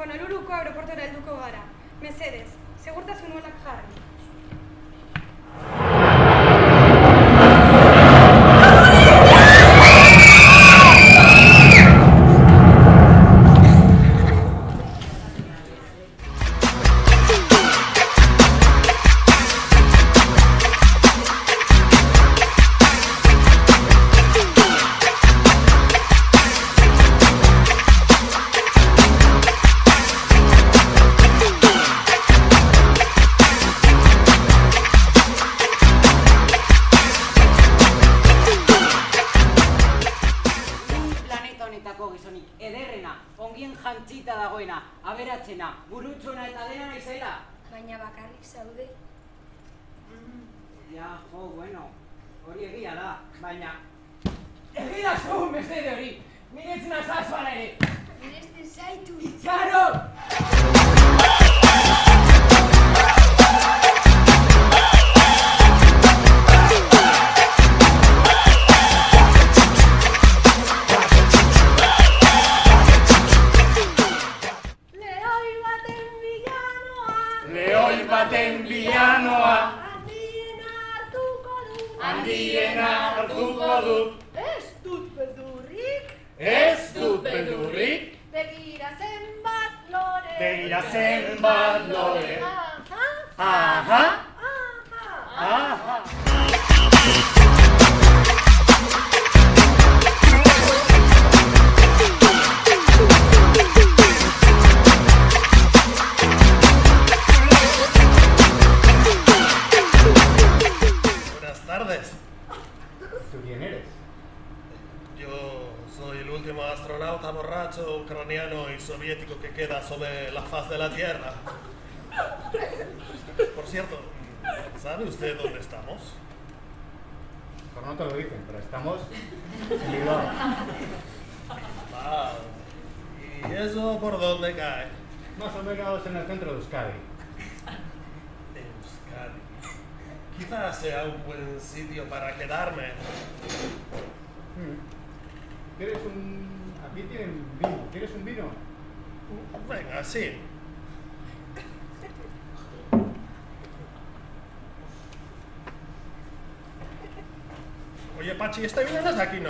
Honoluluko aeroportora helduko gara. Mesedez, segurtasun olak jarri. Gizonik ederrena, ongien jantzita dagoena, aberatzena, burutsuena eta dena naizela. Baina bakarrik zaude. Ja, jo, bueno, hori egia da, baina... Egia zu, mesede hori! Miretzen azazuan ere! Miresten zaitu! Karo! Lehoi baten bilanoa Handiena hartuko dut. Ez dut beldurrik Begira zenbat lore. Begira zenbat lore. Aha. ¿Tú quién eres? Yo soy el último astronauta borracho, ucraniano y soviético que queda sobre la faz de la Tierra. Por cierto, ¿sabe usted dónde estamos? Por no te lo dicen, pero estamos en Bilbao. Ah, ¿y eso por dónde cae? Más o menos en el centro de Euskadi. Euskadi. Quizás sea un buen sitio para quedarme. ¿Quieres un...? Aquí tienen vino. ¿Quieres un vino? Venga, sí. Oye, Pachi, este vino no es de aquí, ¿no?